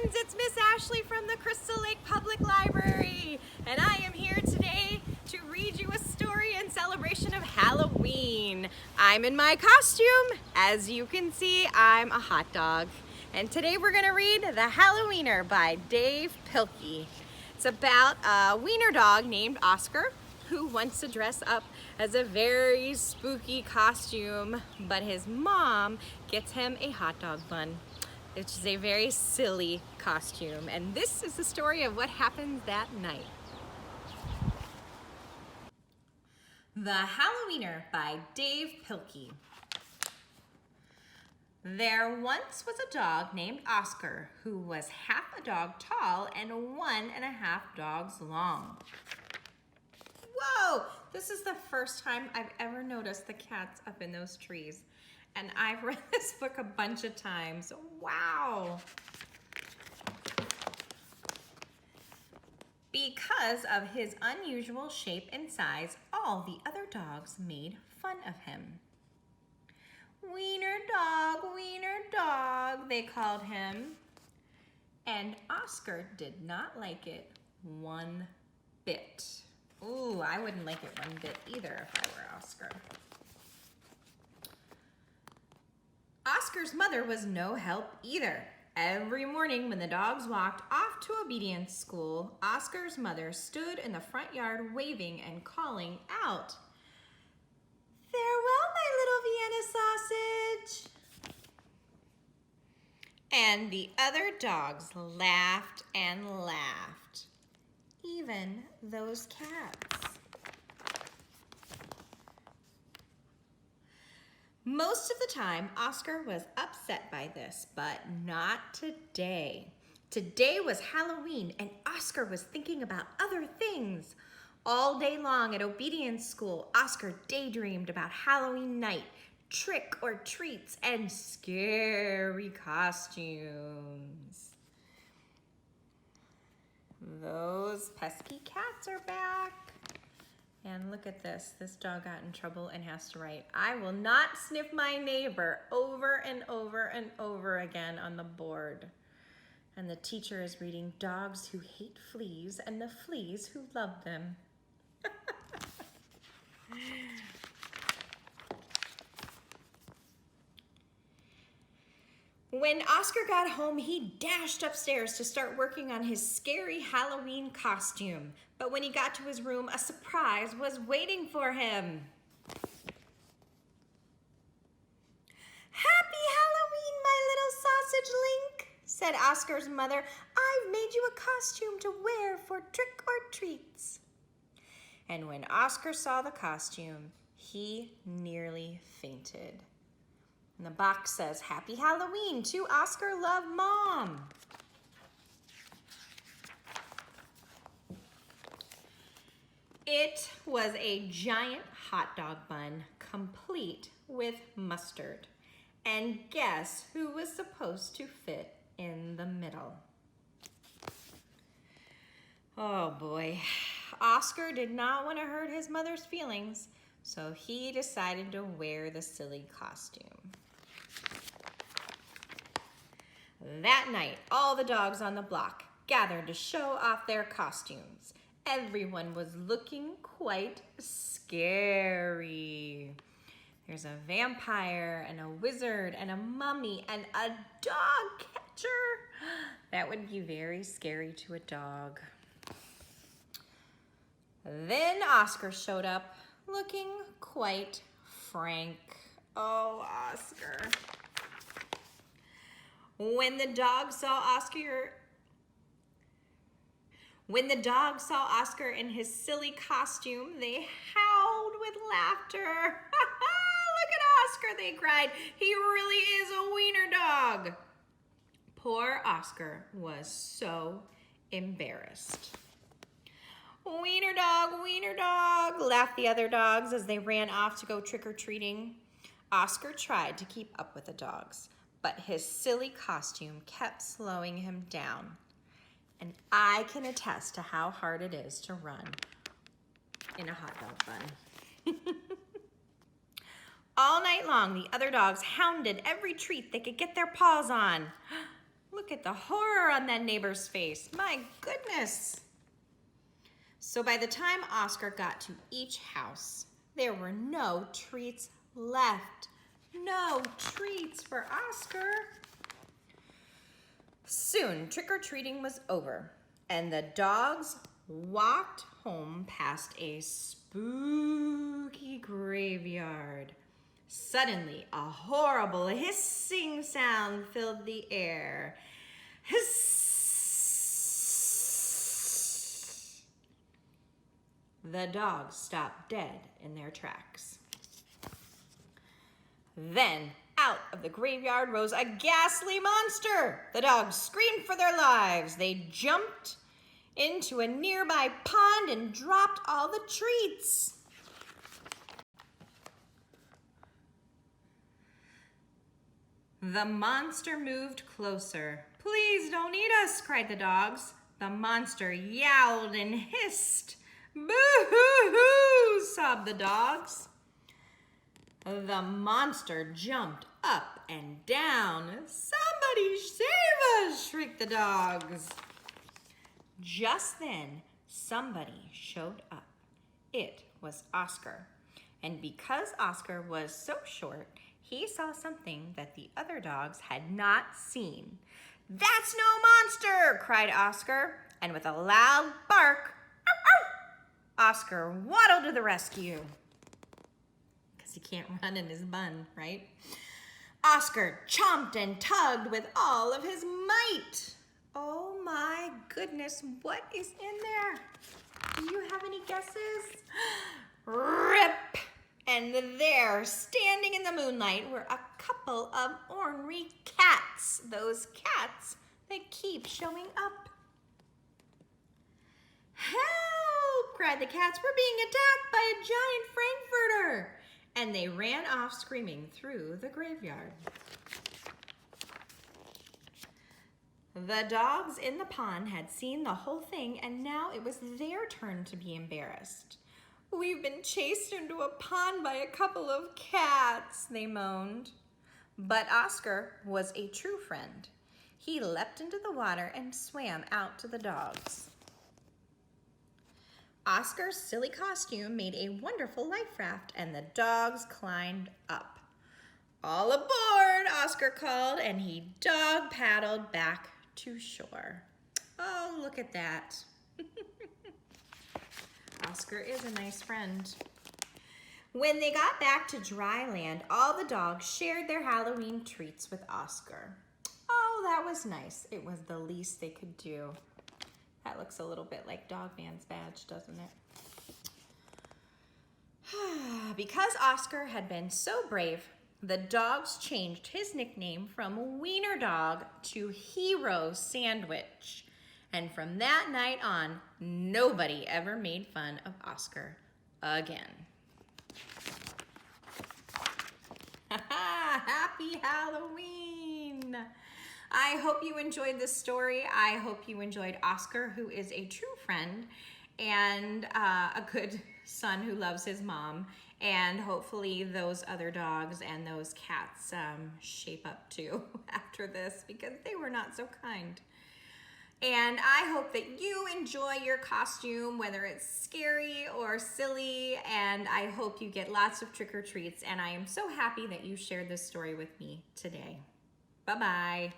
friends, it's Miss Ashlee from the Crystal Lake Public Library, and I am here today to read you a story in celebration of Halloween. I'm in my costume. As you can see, I'm a hot dog. And today we're gonna read The Hallo Wiener by Dav Pilkey. It's about a wiener dog named Oscar who wants to dress up as a very spooky costume, but his mom gets him a hot dog bun, which is a very silly costume. And this is the story of what happened that night. The Hallo Wiener by Dav Pilkey. There once was a dog named Oscar who was half a dog tall and 1.5 dogs long. Whoa! This is the first time I've ever noticed the cats up in those trees. And I've read this book a bunch of times. Wow! Because of his unusual shape and size, all the other dogs made fun of him. Wiener dog, they called him. And Oscar did not like it one bit. Ooh, I wouldn't like it one bit either if I were Oscar. Oscar's mother was no help either. Every morning when the dogs walked off to obedience school, Oscar's mother stood in the front yard waving and calling out, "Farewell, my little Vienna sausage." And the other dogs laughed and laughed. Even those cats. Most of the time, Oscar was upset by this, but not today. Today was Halloween, and Oscar was thinking about other things. All day long at obedience school, Oscar daydreamed about Halloween night, trick or treats, and scary costumes. Those pesky cats are back. And look at this. This dog got in trouble and has to write, "I will not sniff my neighbor," over and over and over again on the board. And the teacher is reading, "Dogs who hate fleas and the fleas who love them." When Oscar got home, he dashed upstairs to start working on his scary Halloween costume. But when he got to his room, a surprise was waiting for him. "Happy Halloween, my little sausage link," said Oscar's mother. "I've made you a costume to wear for trick or treats." And when Oscar saw the costume, he nearly fainted. And the box says, "Happy Halloween to Oscar, love, Mom." It was a giant hot dog bun, complete with mustard. And guess who was supposed to fit in the middle? Oh boy. Oscar did not want to hurt his mother's feelings, so he decided to wear the silly costume. That night, all the dogs on the block gathered to show off their costumes. Everyone was looking quite scary. There's a vampire and a wizard and a mummy and a dog catcher. That would be very scary to a dog. Then Oscar showed up looking quite frank. Oh, Oscar. When the dogs saw Oscar in his silly costume, they howled with laughter. "Look at Oscar," they cried. "He really is a wiener dog." Poor Oscar was so embarrassed. Wiener dog," laughed the other dogs as they ran off to go trick-or-treating. Oscar tried to keep up with the dogs, but his silly costume kept slowing him down. And I can attest to how hard it is to run in a hot dog bun. All night long, the other dogs hounded every treat they could get their paws on. Look at the horror on that neighbor's face. My goodness. So by the time Oscar got to each house, there were no treats left. No treats for Oscar. Soon, trick-or-treating was over, and the dogs walked home past a spooky graveyard. Suddenly, a horrible hissing sound filled the air. Hiss! The dogs stopped dead in their tracks. Then, out of the graveyard rose a ghastly monster. The dogs screamed for their lives. They jumped into a nearby pond and dropped all the treats. The monster moved closer. "Please don't eat us," cried the dogs. The monster yowled and hissed. "Boo-hoo-hoo," sobbed the dogs. The monster jumped up and down. "Somebody save us," shrieked the dogs. Just then, somebody showed up. It was Oscar. And because Oscar was so short, he saw something that the other dogs had not seen. "That's no monster!" cried Oscar. And with a loud bark, Oscar waddled to the rescue. Because he can't run in his bun, right? Oscar chomped and tugged with all of his might. Oh my goodness, what is in there? Do you have any guesses? Rip! And there, standing in the moonlight, were a couple of ornery cats. Those cats that keep showing up. "Help!" cried the cats. "We're being attacked by a giant frankfurter." And they ran off screaming through the graveyard. The dogs in the pond had seen the whole thing, and now it was their turn to be embarrassed. "We've been chased into a pond by a couple of cats," they moaned. But Oscar was a true friend. He leapt into the water and swam out to the dogs. Oscar's silly costume made a wonderful life raft, and the dogs climbed up. "All aboard," Oscar called, and he dog paddled back to shore. Oh, look at that. Oscar is a nice friend. When they got back to dry land, all the dogs shared their Halloween treats with Oscar. Oh, that was nice. It was the least they could do. That looks a little bit like Dogman's badge, doesn't it? Because Oscar had been so brave, the dogs changed his nickname from Wiener Dog to Hero Sandwich. And from that night on, nobody ever made fun of Oscar again. Happy Halloween! I hope you enjoyed this story. I hope you enjoyed Oscar, who is a true friend and a good son who loves his mom. And hopefully those other dogs and those cats shape up too after this, because they were not so kind. And I hope that you enjoy your costume, whether it's scary or silly, and I hope you get lots of trick-or-treats. And I am so happy that you shared this story with me today. Bye-bye.